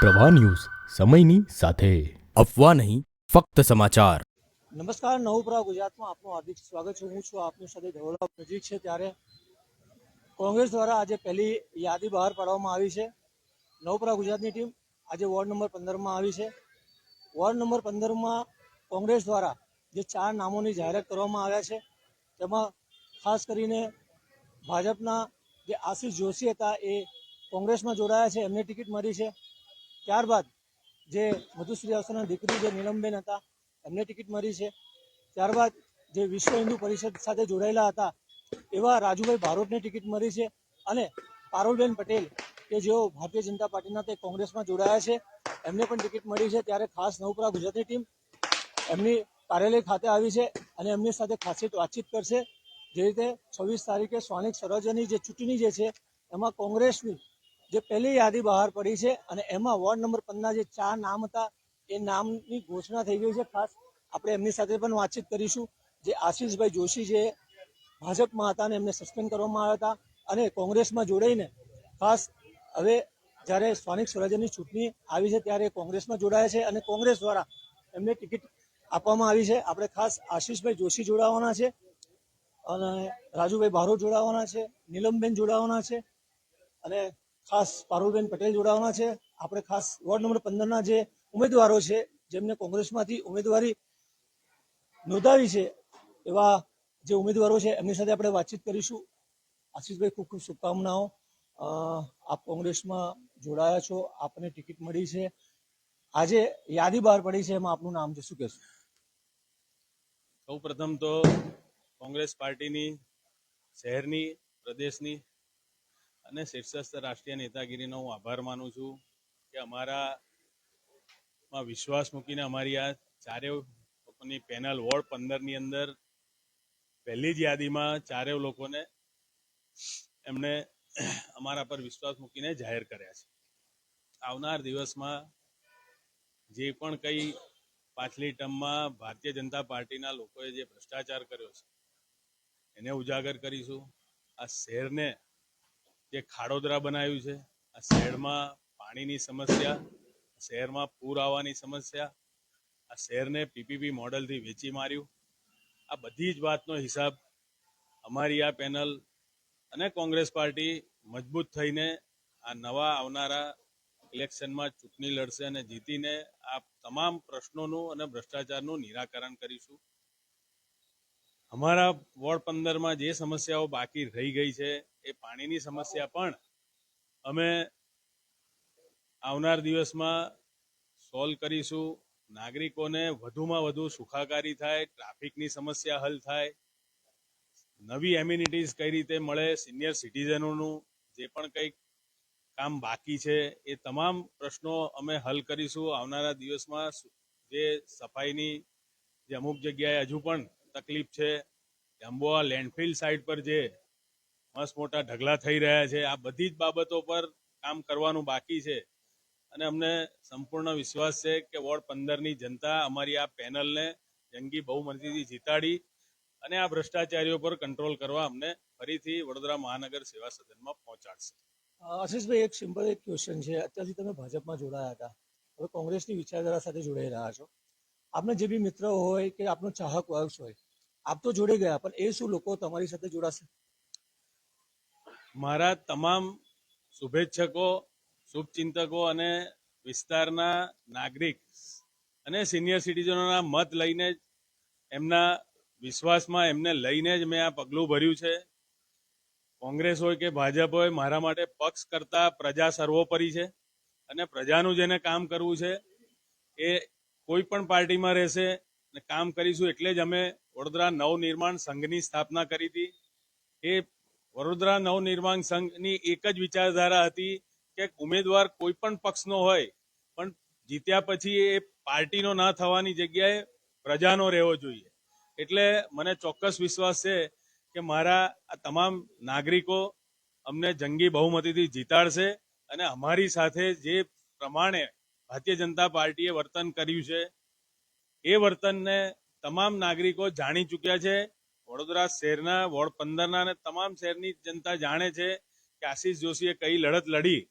પ્રવાહ ન્યૂઝ સમયની સાથે અફવા નહીં ફક્ત સમાચાર। નમસ્કાર, નવપ્રવાહ ગુજરાતમાં આપનું હાર્દિક સ્વાગત છે। હું છું આપની સાથે ધવલા નજીક છે ત્યારે કોંગ્રેસ દ્વારા આજે પહેલી યાદી બહાર પાડવામાં આવી છે। નવપ્રવાહ ગુજરાતની ટીમ આજે વોર્ડ નંબર 15માં આવી છે। વોર્ડ નંબર 15માં કોંગ્રેસ દ્વારા જે 4 નામોની જાહેરાત કરવામાં આવ્યા છે તેમાં ખાસ કરીને ભાજપના જે આશીષ જોશી હતા એ કોંગ્રેસમાં જોડાયા છે, એમને ટિકિટ મળી છે। ત્યારબાદ જે મધુ શ્રીવાસ્તવના દીકરી જે નીલમબેન હતા એમને ટિકિટ મળી છે। ત્યારબાદ જે વિશ્વ હિન્દુ પરિષદ સાથે જોડાયેલા હતા એવા રાજુભાઈ બારોટને ટિકિટ મળી છે અને પારુલબેન પટેલ કે જેઓ ભારતીય જનતા પાર્ટીના તે કોંગ્રેસમાં જોડાયા છે એમને પણ ટિકિટ મળી છે। ત્યારે ખાસ નવપ્રવાહ ગુજરાતની ટીમ એમની કાર્યાલય ખાતે આવી છે અને એમની સાથે ખાસી વાતચીત કરશે। જે રીતે 26 તારીખે સ્થાનિક સ્વરાજ્યની જે ચૂંટણી જે છે એમાં કોંગ્રેસની જે પહેલી યાદી બહાર પડી છે અને એમાં વોર્ડ નંબર 15ના જે 4 નામ હતા એ નામની ઘોષણા થઈ ગઈ છે। ખાસ આપણે એમની સાથે પણ વાતચીત કરીશું। જે આશીષભાઈ જોશી જે ભાજપમાં હતા અને એમને સસ્પેન્ડ કરવામાં આવ્યા હતા અને કોંગ્રેસમાં જોડાઈને ખાસ હવે જ્યારે સ્થાનિક સ્વરાજ્યની ચૂંટણી આવી છે ત્યારે કોંગ્રેસમાં જોડાયા છે અને કોંગ્રેસ દ્વારા એમને ટિકિટ આપવામાં આવી છે। આપણે ખાસ આશીષભાઈ જોશી જોડાવાના છે અને રાજુભાઈ બારોટ જોડાવાના છે, નીલમબેન જોડાવાના છે અને ખાસ પારુલબેન પટેલ જોડાવાના છે। આપણે ખાસ વોર્ડ નંબર 15ના જે ઉમેદવારો છે જેમને કોંગ્રેસમાંથી ઉમેદવારી નોંધાવી છે એવા જે ઉમેદવારો છે એમની સાથે આપણે વાતચીત કરીશું। આશીષભાઈ, ખૂબ ખૂબ શુભકામનાઓ। આપ કોંગ્રેસમાં જોડાયા છો, આપને ટિકિટ મળી છે, આજે યાદી બહાર પડી છે, એમાં આપનું નામ છે, શું કહેશો? સૌ પ્રથમ તો કોંગ્રેસ પાર્ટીની શહેરની, પ્રદેશની અને શીર્ષસ્થ રાષ્ટ્રીય નેતાગીરીનો હું આભાર માનું છું કે અમારામાં વિશ્વાસ મૂકીને અમારી આ ચારેય લોકોની પેનલ વોર્ડ 15ની અંદર પહેલી જ યાદીમાં ચારેય લોકોને એમણે અમારા પર વિશ્વાસ મૂકીને જાહેર કર્યા છે। આવનાર દિવસમાં જે પણ કંઈ પાછલી ટર્મમાં ભારતીય જનતા પાર્ટીના લોકોએ જે ભ્રષ્ટાચાર કર્યો છે એને ઉજાગર કરીશું। આ શહેરને જે ખાડોદરા બનાવ્યું છે, આ શહેરમાં પાણીની સમસ્યા, શહેરમાં પૂર આવવાની સમસ્યા, આ શહેરને પીપીપી મોડલથી વેચી માર્યું, આ બધી જ વાતનો હિસાબ અમારી આ પેનલ અને કોંગ્રેસ પાર્ટી મજબૂત થઈને આ નવા આવનારા ઇલેક્શનમાં ચૂંટણી લડશે અને જીતીને આ તમામ પ્રશ્નોનું અને ભ્રષ્ટાચારનું નિરાકરણ કરીશું। અમારા વોર્ડ 15માં જે સમસ્યાઓ બાકી રહી ગઈ છે એ પાણીની સમસ્યા પણ અમે આવનાર દિવસમાં સોલ્વ કરીશું। નાગરિકોને વધુમાં વધુ સુખાકારી થાય, ટ્રાફિકની સમસ્યા હલ થાય, નવી એમ્યુનિટીઝ કઈ રીતે મળે, સિનિયર સિટીઝનોનું જે પણ કંઈક કામ બાકી છે એ તમામ પ્રશ્નો અમે હલ કરીશું। આવનારા દિવસમાં જે સફાઈની જે અમુક જગ્યાએ હજુ પણ તકલીફ છે, અંબોવા લેન્ડફિલ સાઇટ પર જે મસ્ત મોટા ઢગલા થઈ રહ્યા છે, આ બધી જ બાબતો પર કામ કરવાનું બાકી છે અને અમને સંપૂર્ણ વિશ્વાસ છે કે વોર્ડ 15ની જનતા અમારી આ પેનલને જંગી બહુમતીથી જીતાડી અને આ ભ્રષ્ટાચારીઓ પર કંટ્રોલ કરવા અમને ફરીથી વડોદરા મહાનગર સેવા સદનમાં પહોંચાડશે। આશીષભાઈ, એક સિમ્પલ એક ક્વેશ્ચન છે। અત્યારથી તમે ભાજપમાં જોડાયા હતા, હવે કોંગ્રેસની વિચારધારા સાથે જોડાઈ રહ્યા છો। આપને જે બી મિત્ર હોય કે આપનો ચાહક વર્ગ હોય, આપ તો જોડે ગયા, પણ એ શું લોકો તમારી સાથે જોડાશે? મારા તમામ શુભેચ્છકો, શુભચિંતકો અને વિસ્તારના નાગરિક અને સિનિયર સિટીઝનોના મત લઈને જ એમના વિશ્વાસમાં એમને લઈને જ મેં આ પગલું ભર્યું છે। કોંગ્રેસ હોય કે ભાજપ હોય, મારા માટે પક્ષ કરતા પ્રજા સર્વોપરી છે અને પ્રજાનું જેને કામ કરવું છે એ કોઈ પણ પાર્ટીમાં રહેશે અને કામ કરીશું। એટલે જ અમે વડોદરા નવનિર્માણ સંઘની સ્થાપના કરી હતી। એ વડોદરા નવનિર્માણ સંઘની એક જ વિચારધારા હતી કે ઉમેદવાર કોઈ પણ પક્ષનો હોય પણ જીત્યા પછી એ પાર્ટીનો ના થવાની જગ્યાએ પ્રજાનો રહેવો જોઈએ। એટલે મને ચોક્કસ વિશ્વાસ છે કે મારા આ તમામ નાગરિકો અમને જંગી બહુમતીથી જીતાડશે અને અમારી સાથે જે પ્રમાણે ભારતીય જનતા પાર્ટીએ વર્તન કર્યું છે એ વર્તનને તમામ નાગરિકો જાણી ચૂક્યા છે। વડોદરા શહેરના વોર્ડ 15ના અને તમામ શહેરની જનતા જાણે છે કે આશીષ જોશીએ કઈ લડત લડી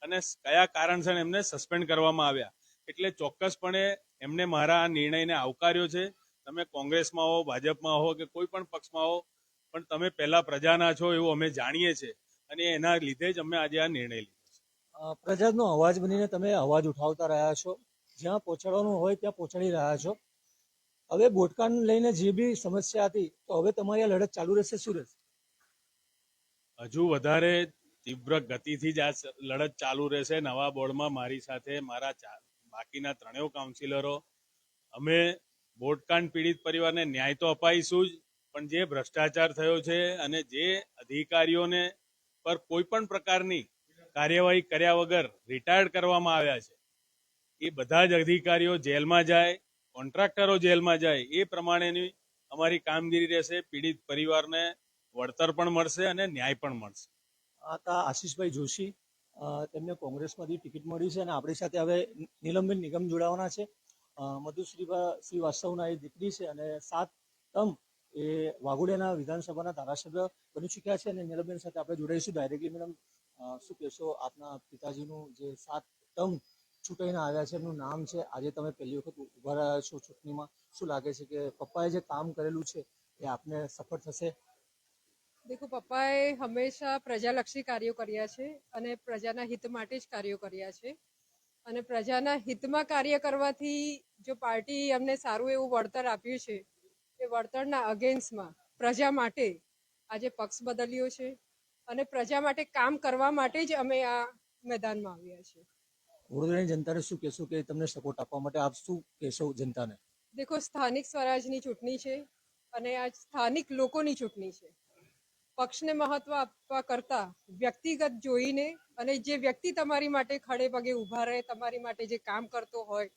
અને કયા કારણસર એમને સસ્પેન્ડ કરવામાં આવ્યા. એટલે ચોક્કસપણે એમને મારા આ નિર્ણયને આવકાર્યો છે. તમે કોંગ્રેસમાં હો, ભાજપમાં હો કે કોઈ પણ પક્ષમાં હો, પણ તમે પહેલા પ્રજાના છો એવું અમે જાણીએ છીએ અને એના લીધે જ અમે આજે આ નિર્ણય લીધો છે. પ્રજાનો અવાજ બનીને તમે અવાજ ઉઠાવતા રહ્યા છો, જ્યાં પહોંચાડવાનું હોય ત્યાં પહોંચાડી રહ્યા છો. હવે બોટકાને લઈને જે બી સમસ્યા હતી, તો હવે તમારી આ લડત ચાલુ રહેશે, શું રહેશે? હજુ વધારે તીવ્ર ગતિથી જ આ લડત ચાલુ રહેશે. નવા બોર્ડમાં મારી સાથે મારા બાકીના ત્રણેય કાઉન્સિલરો, અમે બોટકાંડ પીડિત પરિવારને ન્યાય તો અપાઈશું જ, પણ જે ભ્રષ્ટાચાર થયો છે અને જે અધિકારીઓને પર કોઈ પણ પ્રકારની કાર્યવાહી કર્યા વગર રિટાયર્ડ કરવામાં આવ્યા છે, એ બધા જ અધિકારીઓ જેલમાં જાય, કોન્ટ્રાક્ટરો જેલમાં જાય, એ પ્રમાણેની અમારી કામગીરી રહેશે. પીડિત પરિવારને વળતર પણ મળશે અને ન્યાય પણ મળશે. આ હતા આશીષભાઈ જોશી, તેમને કોંગ્રેસમાંથી ટિકિટ મળી છે અને આપણી સાથે હવે નીલમબેન નિગમ જોડાવાના છે. મધુશ્રી શ્રીવાસ્તવના એ દીકરી છે અને 7 ટર્મ એ વાઘોડિયાના વિધાનસભાના ધારાસભ્ય બની ચૂક્યા છે અને નીલમબેન સાથે આપણે જોડાઈશું ડાયરેક્ટલી. મેડમ, શું કહેશો? આપના પિતાજીનું જે 7 ટર્મ ચૂંટાઈને આવ્યા છે, એમનું નામ છે, આજે તમે પહેલી વખત ઉભા રહ્યા છો ચૂંટણીમાં, શું લાગે છે કે પપ્પાએ જે કામ કરેલું છે એ આપને સફળ થશે? દેખો, પપ્પાએ હંમેશા પ્રજાલક્ષી કાર્યો કર્યા છે અને પ્રજાના હિત માટે જ કાર્યો કર્યા છે. અને પ્રજાના હિતમાં કાર્ય કરવાથી જો પાર્ટી અમને સારું એવું વળતર આપ્યું છે, એ વળતરના અગેન્સ્ટમાં પ્રજા માટે આજે પક્ષ બદલ્યો છે અને પ્રજા માટે કામ કરવા માટે જ અમે આ મેદાનમાં આવ્યા છીએ. વડોદરાની જનતાને શું કહેશો કે તમને સપોર્ટ આપવા માટે આપ શું કહેશો જનતાને? દેખો, સ્થાનિક સ્વરાજની ચૂંટણી છે અને આ સ્થાનિક લોકોની ચૂંટણી છે. પક્ષને મહત્વ આપવા કરતા વ્યક્તિગત જોઈને, અને જે વ્યક્તિ તમારી માટે ખડે પગે ઊભા રહે, તમારી માટે જે કામ કરતો હોય,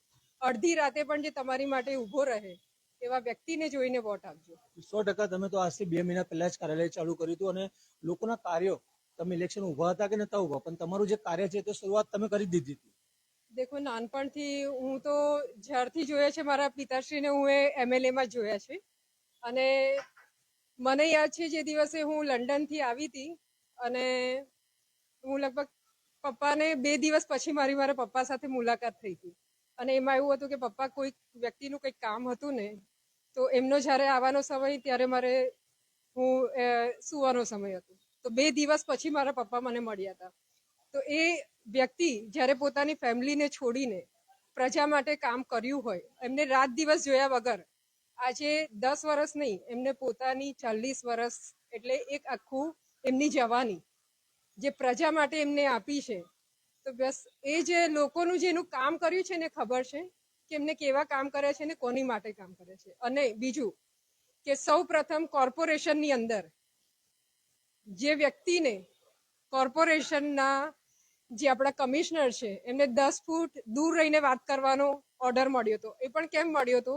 અડધી રાતે પણ જે તમારી માટે ઊભો રહે, એવા વ્યક્તિને જોઈને વોટ આપજો. 100% તમે તો આજથી 2 મહિના પહેલા જ કાર્યાલય ચાલુ કર્યું હતું અને લોકોના કાર્યો, તમે ઇલેક્શન ઉભા હતા કે નતા ઉભા, પણ તમારું જે કાર્ય છે તે શરૂઆત તમે કરી દીધી હતી. દેખો, નાનપણથી હું તો જ્યારથી જોયા છે મારા પિતાશ્રીને, હું એમએલએમાં જ જોયા છે. અને મને યાદ છે જે દિવસે હું લંડનથી આવી હતી અને હું લગભગ પપ્પાને 2 દિવસ પછી મારા પપ્પા સાથે મુલાકાત થઈ હતી. અને એમાં એવું હતું કે પપ્પા કોઈ વ્યક્તિનું કંઈક કામ હતું ને, તો એમનો જ્યારે આવવાનો સમય ત્યારે હું સુવાનો સમય હતો, તો 2 દિવસ પછી મારા પપ્પા મને મળ્યા હતા. તો એ વ્યક્તિ જ્યારે પોતાની ફેમિલીને છોડીને પ્રજા માટે કામ કર્યું હોય, એમને રાત દિવસ જોયા વગર આજે 10 વર્ષ નહીં, એમને પોતાની 40 વર્ષ એટલે એક આખું એમની જવાની જે પ્રજા માટે એમને આપી છે, તો બસ એ જે લોકોનું જેનું કામ કર્યું છે ને, ખબર છે કે એમને કેવા કામ કરે છે ને કોની માટે કામ કરે છે. અને બીજું કે સૌ પ્રથમ કોર્પોરેશનની અંદર જે વ્યક્તિને કોર્પોરેશનના જે આપણા કમિશનર છે, એમને 10 ફૂટ દૂર રહીને વાત કરવાનો ઓર્ડર મળ્યો હતો. એ પણ કેમ મળ્યો હતો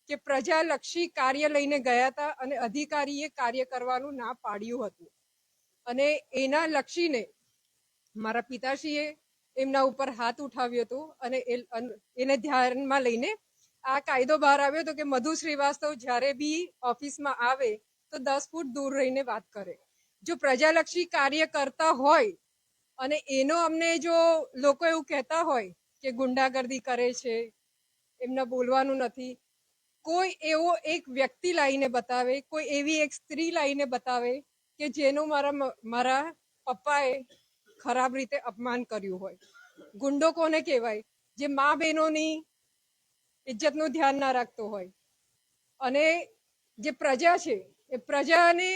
કે પ્રજાલક્ષી કાર્ય લઈને ગયા હતા અને અધિકારીએ કાર્ય કરવાનું ના પાડ્યું હતું. અને એના લક્ષીને મારા પિતાશ્રીએ એમના ઉપર હાથ ઉઠાવ્યો હતો અને એને ધ્યાનમાં લઈને આ કાયદો બહાર આવ્યો હતો કે મધુ શ્રીવાસ્તવ જ્યારે બી ઓફિસમાં આવે તો 10 ફૂટ દૂર રહીને વાત કરે. જો પ્રજાલક્ષી કાર્ય કરતા હોય અને એનો અમને જો લોકો એવું કહેતા હોય કે ગુંડાગર્દી કરે છે, એમને બોલવાનું નથી, કોઈ એવો એક વ્યક્તિ લાવીને બતાવે, કોઈ એવી એક સ્ત્રી લાવીને બતાવે કે જેનું મારા પપ્પાએ ખરાબ રીતે અપમાન કર્યું હોય. ગુંડો કોને કહેવાય? જે મા બહેનોની ઇજ્જતનું ધ્યાન ના રાખતો હોય. અને જે પ્રજા છે એ પ્રજાને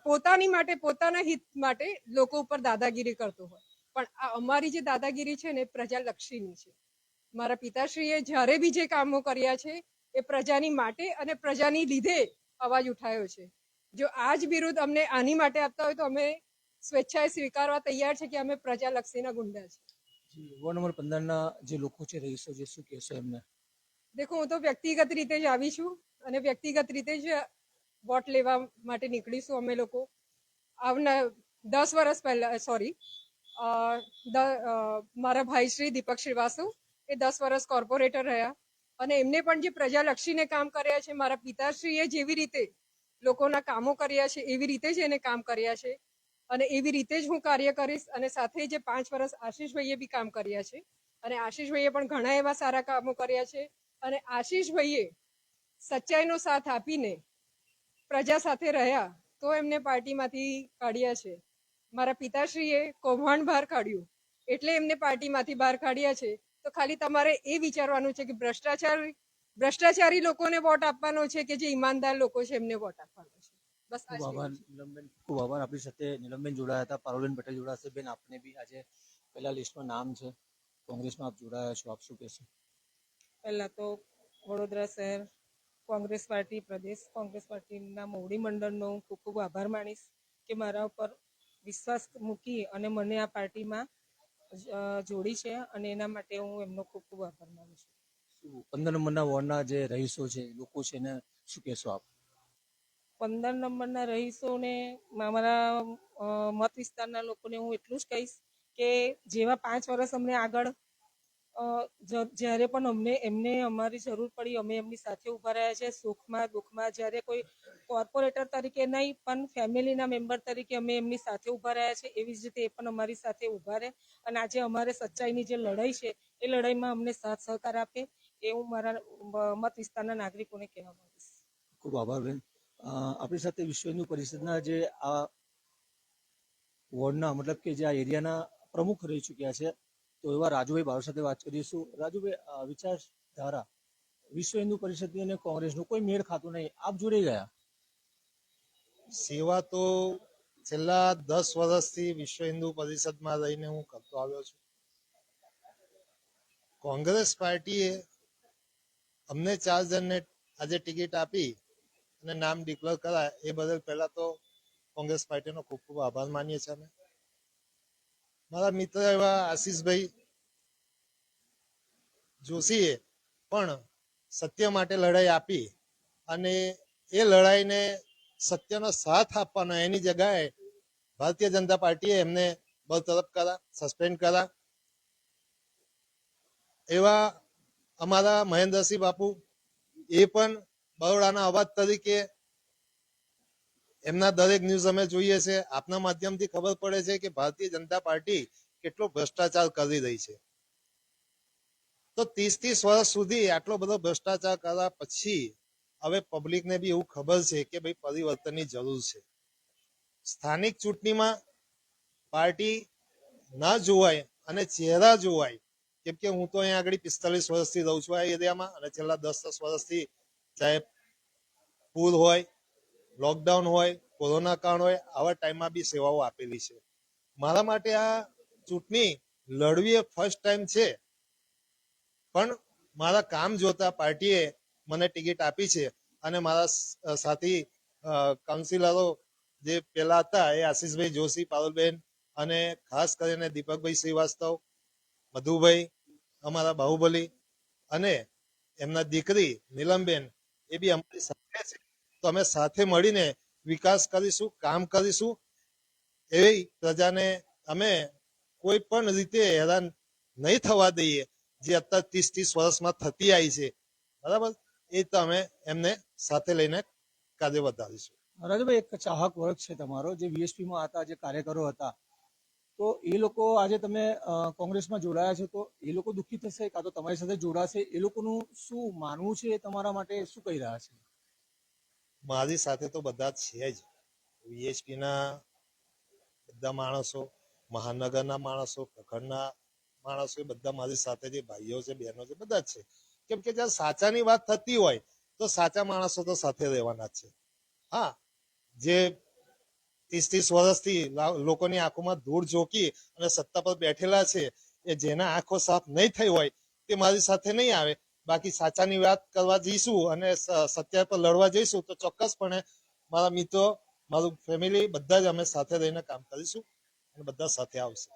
પોતાની માટે, પોતાના હિત માટે લોકો ઉપર દાદાગીરી કરતો હોય. પણ આ અમારી જે દાદાગીરી છે ને, પ્રજાલક્ષીની છે. મારા પિતાશ્રીએ જ્યારે બી જે કામો કર્યા છે એ પ્રજાની માટે અને પ્રજાની લીધે અવાજ ઉઠાયો છે. જો આ જ વિરુદ્ધ અમને આની માટે આપતા હોય તો અમે સ્વેચ્છાએ સ્વીકારવા તૈયાર છે કે અમે પ્રજાલક્ષીના ગુંડા છે. વોર્ડ નંબર 15ના જે લોકો છે, રહીશો, જે શું કહેશો એમને? દેખો, હું તો વ્યક્તિગત રીતે જ આવી છું અને વ્યક્તિગત રીતે જ વોટ લેવા માટે નીકળીશું. અમે લોકો આવના 10 વર્ષ પહેલા, મારા ભાઈ શ્રી દીપક શ્રીવાસ્તવ એ 10 વર્ષ કોર્પોરેટર રહ્યા અને એમને પણ જે પ્રજાલક્ષીને કામ કર્યા છે, મારા પિતાશ્રીએ જેવી રીતે લોકોના કામો કર્યા છે એવી રીતે જ એને કામ કર્યા છે. અને એવી રીતે જ હું કાર્ય કરીશ. અને સાથે જે 5 વર્ષ આશીષભાઈએ બી કામ કર્યા છે અને આશીષભાઈએ પણ ઘણા એવા સારા કામો કર્યા છે. અને આશીષભાઈએ સચ્ચાઈનો સાથ આપીને પ્રજા સાથે રહ્યા તો એમને પાર્ટીમાંથી કાઢ્યા છે. મારા પિતાશ્રીએ કૌભાંડ બહાર કાઢ્યું એટલે એમને પાર્ટીમાંથી બહાર કાઢ્યા છે. તો ખાલી તમારે એ વિચારવાનું છે કે ભ્રષ્ટાચારી લોકોને વોટ આપવાનો છે કે જે ઈમાનદાર લોકો છે એમને વોટ આપવાનો છે. બસ આ ખૂબ જ આભાર નીલમબેન, ખૂબ આભાર. આપણી સાથે નીલમબેન જોડાયા હતા. પારુલબેન પટેલ જોડાશે. બેન, આપને બી આજે પહેલા લિસ્ટમાં નામ છે, કોંગ્રેસમાં આપ જોડાયા છો, આપ શું કહેશો? પહેલા તો વડોદરા શહેર કોંગ્રેસ પાર્ટી, પ્રદેશ કોંગ્રેસ પાર્ટીના મોવડી મંડળનો હું ખૂબ ખૂબ આભાર માનીશ કે મારા ઉપર વિશ્વાસ મૂકી અને મને આ પાર્ટીમાં જોડી છે, અને એના માટે હું એમનો ખૂબ ખૂબ આભાર માનું છું. 15 નંબરના વોર્ડના જે રહીશો છે, લોકો છે, એને શું કહેશો આપ? 15 નંબરના રહીશોને, મારા મત વિસ્તારના લોકોને હું એટલું જ કહીશ કે જેવા 5 વર્ષ અમને આગળ જ્યારે પણ એમને અમારી જરૂર પડી અમે એમની સાથે ઊભા રહ્યા છે, સુખમાં દુઃખમાં. જ્યારે કોઈ કોર્પોરેટર તરીકે નહીં પણ ફેમિલીના મેમ્બર તરીકે અમે એમની સાથે ઊભા રહ્યા છે, એવી જ રીતે એ પણ અમારી સાથે ઊભા રહે અને આજે અમારે સચ્ચાઈની જે લડાઈ છે એ લડાઈમાં અમને સાથ સહકાર આપે એ હું મારા મત વિસ્તારના નાગરિકોને કહેવા માંગીશ. ખૂબ આભાર બેન. આપણી સાથે વિશ્વ હિન્દુ પરિષદના જે આ વોર્ડના મતલબ કે જે આ એરિયાના પ્રમુખ રહી ચૂક્યા છે, તો એવા રાજુભાઈ બારોટ સાથે વાત કરીશું. રાજુભાઈ, વિચારધારા વિશ્વ હિન્દુ પરિષદની અને કોંગ્રેસનું કોઈ મેળ ખાતું નહીં, આપ જોડે ગયા. સેવા તો છેલ્લા 10 વર્ષથી વિશ્વ હિન્દુ પરિષદમાં રહીને હું કરતો આવ્યો છું. કોંગ્રેસ પાર્ટીએ અમને 4 જણને આજે ટિકિટ આપી અને નામ ડિક્લેર કરાય એ બદલ પહેલા તો કોંગ્રેસ પાર્ટીનો ખૂબ ખૂબ આભાર માનીએ છીએ અમે. મારા મિત્ર એવા આશીષભાઈ જોશીએ પણ સત્ય માટે લડાઈ આપી અને એ લડાઈને સત્યનો સાથ આપવાનો એની જગ્યાએ ભારતીય જનતા પાર્ટીએ એમને બરતરફ કર્યા, સસ્પેન્ડ કર્યા. એવા અમારા મહેન્દ્રસિંહ બાપુ એ પણ બરોડાના અવાજ તરીકે એમના દરેક ન્યૂઝ અમે જોઈએ છે. આપના માધ્યમથી ખબર પડે છે કે ભારતીય જનતા પાર્ટી કેટલો ભ્રષ્ટાચાર કરી રહી છે. તો 30 વર્ષ સુધી આટલો બધો ભ્રષ્ટાચાર કર્યા પછી હવે પબ્લિકને બી એવું ખબર છે કે ભાઈ પરિવર્તનની જરૂર છે. સ્થાનિક ચૂંટણીમાં પાર્ટી ના જોવાય અને ચહેરા જોવાય, કેમ કે હું તો અહીંયા આગળ 45 વર્ષથી રહું છું આ એરિયામાં અને છેલ્લા 10 વર્ષથી ચાહે પૂર હોય, લોકડાઉન હોય, કોરોના કાળ હોય, આવા ટાઈમમાં બી સેવાઓ આપેલી છે. મારા માટે આ ચૂંટણી લડવી એ ફર્સ્ટ ટાઈમ છે, પણ મારા કામ જોતા પાર્ટીએ મને ટિકિટ આપી છે અને મારા સાથી કાઉન્સિલરો જે પેલા હતા એ આશીષભાઈ જોશી, પારુલબેન અને ખાસ કરીને દીપકભાઈ શ્રીવાસ્તવ, મધુભાઈ, અમારા બાહુબલી અને એમના દીકરી નીલમબેન એ બી અમારી સાથે છે. તો અમે સાથે મળીને વિકાસ કરીશું, કામ કરીશું. એવી પ્રજાને અમે કોઈ પણ રીતે હેરાન નહીં થવા દઈએ જે અત્યારે 30 વર્ષમાં થતી આવી છે. બરાબર, એ તો અમે એમને સાથે લઈને કાર્ય વધારીશું. રાજુભાઈ, એક ચાહક વર્ગ છે તમારો જે વીએસપીમાં હતા, જે કાર્યકરો હતા, તો એ લોકો આજે તમે કોંગ્રેસમાં જોડાયા છે, તો એ લોકો દુઃખી થશે કાં તો તમારી સાથે જોડાશે, એ લોકોનું શું માનવું છે તમારા માટે, શું કહી રહ્યા છે? મારી સાથે તો બધા જ છે જ. વીએચપી ના બધા માણસો, મહાનગરના માણસો, પ્રખંડના માણસો, બધા મારી સાથે જે ભાઈઓ છે, બહેનો છે, બધા જ છે. કેમ કે જ્યાં સાચાની વાત થતી હોય તો સાચા માણસો તો સાથે રહેવાના જ છે. હા, જે 30 વર્ષથી લોકોની આંખોમાં ધૂળ ઝોકી અને સત્તા પર બેઠેલા છે, એ જેના આંખો સાફ નહીં થઈ હોય તે મારી સાથે નહીં આવે. બાકી સાચાની વાત કરવા જઈશું અને સત્ય પર લડવા જઈશું તો ચોક્કસપણે મારા મિત્રો, મારું ફેમિલી બધા જ અમે સાથે રહીને કામ કરીશું અને બધા સાથે આવશે.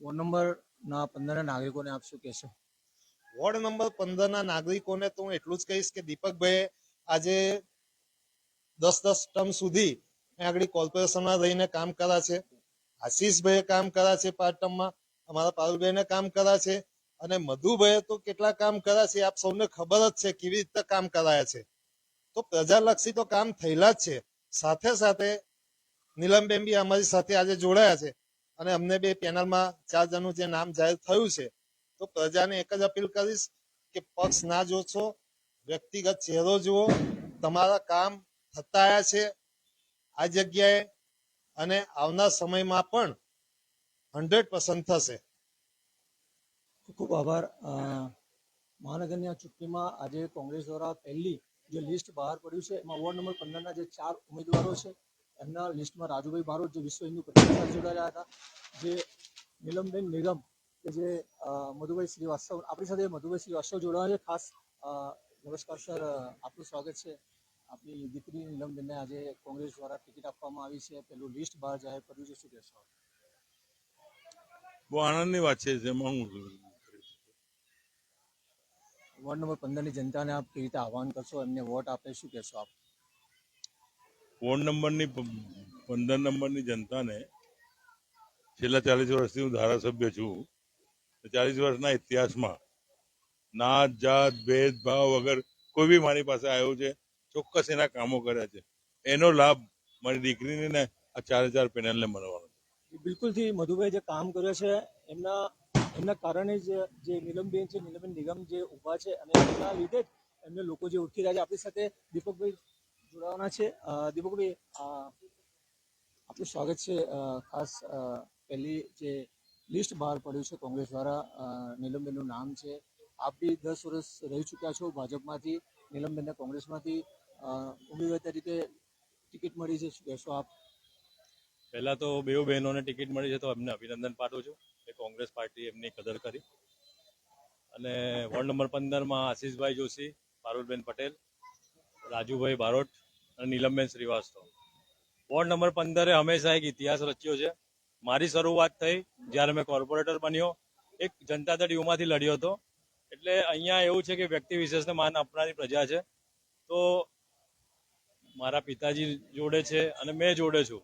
વોર્ડ નંબરના 15 નાગરિકોને આપ શું કહેશો? વોર્ડ નંબર 15 ના નાગરિકોને તો હું એટલું જ કહીશ કે દીપકભાઈ આજે 10 ટર્મ સુધી આગળ કોર્પોરેશનમાં રહીને કામ કર્યા છે. આશીષભાઈએ કામ કર્યા છે 5 ટર્મમાં, અમારા પારુલભાઈને કામ કર્યા છે અને મધુભાઈએ તો કેટલા કામ કર્યા છે આપ સૌને ખબર જ છે કેવી રીતે કામ કરાયા છે. તો પ્રજાલક્ષી તો કામ થયેલા જ છે. સાથે સાથે નીલમબેન બી અમારી સાથે આજે જોડાયા છે અને અમને બે પેનલમાં 4 જણનું જે નામ જાહેર થયું છે. તો પ્રજાને એક જ અપીલ કરીશ કે પક્ષ ના જોશો, વ્યક્તિગત ચહેરો જુઓ. તમારા કામ થતા આવ્યા છે આ જગ્યાએ અને આવનાર સમયમાં પણ 100% થશે. ખૂબ ખૂબ આભાર. મહાનગરની આ ચૂંટણીમાં આજે કોંગ્રેસ દ્વારા પહેલી જે લિસ્ટ બહાર પડ્યું છે એમાં વોર્ડ નંબર 15ના જે 4 ઉમેદવારો છે એમના લિસ્ટમાં રાજુભાઈ બારોટ જે વિશ્વ હિન્દુ પરિષદ જોડાયા હતા, જે નીલમબેન નિગમ કે જે મધુભાઈ શ્રીવાસ્તવ, આપણી સાથે મધુભાઈ શ્રીવાસ્તવ જોડાયા છે. ખાસ નમસ્કાર સર, આપનું સ્વાગત છે. આપની દીકરી નીલમબેનને આજે કોંગ્રેસ દ્વારા ટિકિટ આપવામાં આવી છે, પેલું લિસ્ટ બહાર જાહેર કર્યું છે, શું કહેશો? બહુ આનંદની વાત છે. જેમાં હું વોર્ડ નંબર 15ની જનતાને આપ કેવી રીતે આહવાન કરશો, એમને વોટ આપે, શું કહેશો આપ? વોર્ડ નંબરની 15 નંબરની જનતાને છેલ્લા 40 વર્ષથી હું ધારાસભ્ય છું. 40 વર્ષના ઇતિહાસમાં નાત જાત ભેદભાવ વગર કોઈ બી મારી પાસે આવ્યું છે, ચોક્કસ એના કામો કર્યા છે. એનો લાભ મારી દીકરીને ને આ 4 પેનલને મળવાનો છે. બિલકુલથી મધુભાઈ જે કામ કર્યો છે એમના કારણે જ જે નીલમબેન છે, નીલમબેન નિગમ જે ઊભા છે અને એમના લીધે જ એમને લોકો જે ઓળખી રહ્યા છે. આપણી સાથે દીપકભાઈ જોડાવાના છે. દીપકભાઈ, આપનું સ્વાગત છે. ખાસ પહેલી જે લિસ્ટ બહાર પડ્યું છે કોંગ્રેસ દ્વારા, નીલમબેનનું નામ છે. આપ બી 10 વર્ષ રહી ચૂક્યા છો ભાજપમાંથી, નીલમબેનને કોંગ્રેસમાંથી ઉમેદવાર તરીકે ટિકિટ મળી છે, શું કહેશો આપ? પહેલા તો બેઉ બહેનોને ટિકિટ મળી છે તો એમને અભિનંદન પાઠવું છું કે કોંગ્રેસ પાર્ટી એમની કદર કરી. અને વોર્ડ નંબર 15માં આશીષભાઈ જોશી, પારુલબેન પટેલ, રાજુભાઈ બારોટ અને નીલમબેન શ્રીવાસ્તવ. વોર્ડ નંબર 15એ હંમેશા એક ઇતિહાસ રચ્યો છે. મારી શરૂઆત થઈ જ્યારે મેં કોર્પોરેટર બન્યો, એક જનતા દળ યુમાંથી લડ્યો હતો. એટલે અહીંયા એવું છે કે વ્યક્તિ વિશેષને માન આપનારી પ્રજા છે. તો મારા પિતાજી જોડે છે અને મેં જોડે છું.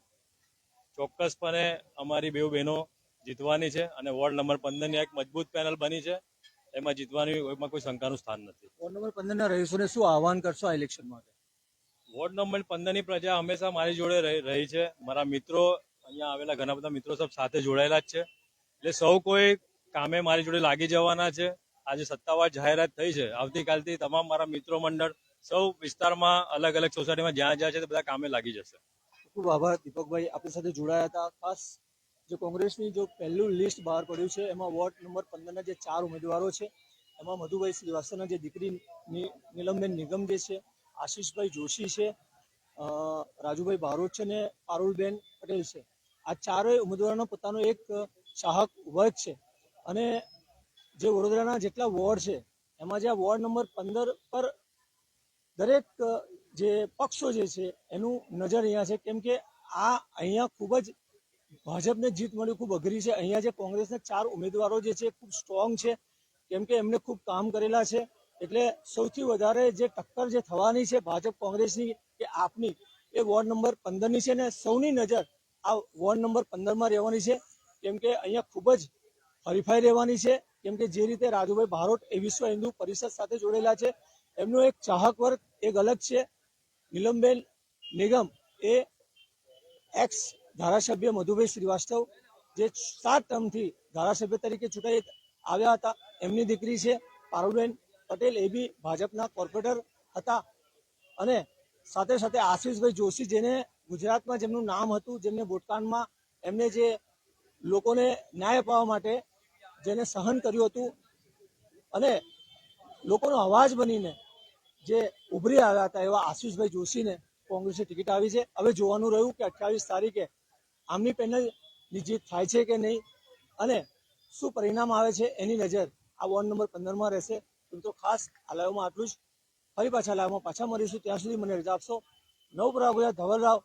ચોક્કસપણે અમારી બેઉ બહેનો જીતવાની છે અને વોર્ડ નંબર 15ની એક મજબૂત પેનલ બની છે, એમાં જીતવાની એમાં કોઈ શંકાનું સ્થાન નથી. વોર્ડ નંબર 15ના રહીશોને શું આહવાન કરશો આ ઇલેક્શન માટે? વોર્ડ નંબર 15ની પ્રજા હંમેશા મારી જોડે રહી છે. મારા મિત્રો, અહીંયા આવેલા ઘણા બધા મિત્રો સબ સાથે જોડાયેલા જ છે. એટલે સૌ કોઈ કામે મારી જોડે લાગી જવાના છે. આજે સત્તાવાર જાહેરાત થઈ છે. આવતીકાલથી તમામ મારા મિત્રો મંડળ સૌ વિસ્તારમાં અલગ અલગ સોસાયટીમાં જ્યાં જ્યાં છે તે બધા કામે લાગી જશે. ખૂબ આભાર દીપકભાઈ, આપણી સાથે જોડાયા હતા. ખાસ જે કોંગ્રેસની જો પહેલું લિસ્ટ બહાર પડ્યું છે એમાં વોર્ડ નંબર 15ના જે 4 ઉમેદવારો છે એમાં મધુભાઈ શ્રીવાસ્તવના જે દીકરી નીલમબેન નિગમ જે છે, આશીષભાઈ જોશી છે, રાજુભાઈ બારોટ છે ને પારુલબેન પટેલ છે. આ ચારેય ઉમેદવારોનો પોતાનો એક ચાહક વર્ગ છે. અને જે વડોદરાના જેટલા વોર્ડ છે એમાં જે આ વોર્ડ નંબર 15 પર દરેક જે પક્ષો જે છે એનું નજર અહીંયા છે, કેમ કે અહીંયા ખૂબ જ ભાજપને જીત મળવી ખૂબ અઘરી છે. અહીંયા જે કોંગ્રેસના 4 ઉમેદવારો જે છે ખૂબ સ્ટ્રોંગ છે, કેમ કે એમને ખૂબ કામ કરેલા છે. એટલે સૌથી વધારે જે ટક્કર જે થવાની છે ભાજપ કોંગ્રેસની કે આપની, એ વોર્ડ નંબર 15ની છે ને સૌની નજર આ વોર્ડ નંબર 15માં રહેવાની છે, કેમ કે અહીંયા ખૂબ જ હરીફાઈ રહેવાની છે. કેમ કે જે રીતે રાજુભાઈ બારોટ એ વિશ્વ હિન્દુ પરિષદ સાથે જોડેલા છે, એમનો એક ચાહક વર્ગ એક અલગ છે. નીલમબેન નિગમ એ એક્સ ધારાસભ્ય મધુભાઈ શ્રીવાસ્તવ જે 7 ટર્મથી ધારાસભ્ય તરીકે ચૂંટાઈ આવ્યા હતા, એમની દીકરી છે. પારુલબેન પટેલ એ બી ભાજપના કોર્પોરેટર હતા. અને સાથે સાથે આશીષભાઈ જોશી, જેને ગુજરાતમાં જેમનું નામ હતું, જેમને બોટકાંડમાં એમને જે લોકોને ન્યાય અપાવવા માટે જેને સહન કર્યું હતું અને લોકોનો અવાજ બનીને જે ઉભરી આવ્યા હતા, એવા આશીષભાઈ જોશીને કોંગ્રેસની ટિકિટ આવી છે. હવે જોવાનું રહ્યું કે 28 તારીખે આમની પેનલની જીત થાય છે કે નહીં અને શું પરિણામ આવે છે, એની નજર આ વોર્ડ નંબર 15માં રહેશે. તો ખાસ આ લાઈવમાં આટલું જ. ફરી પાછા લાઈવમાં પાછા મળીશું. ત્યાં સુધી મને રજા આપશો. નવપ્રભા ગુજરાત, ધવલ રાવ,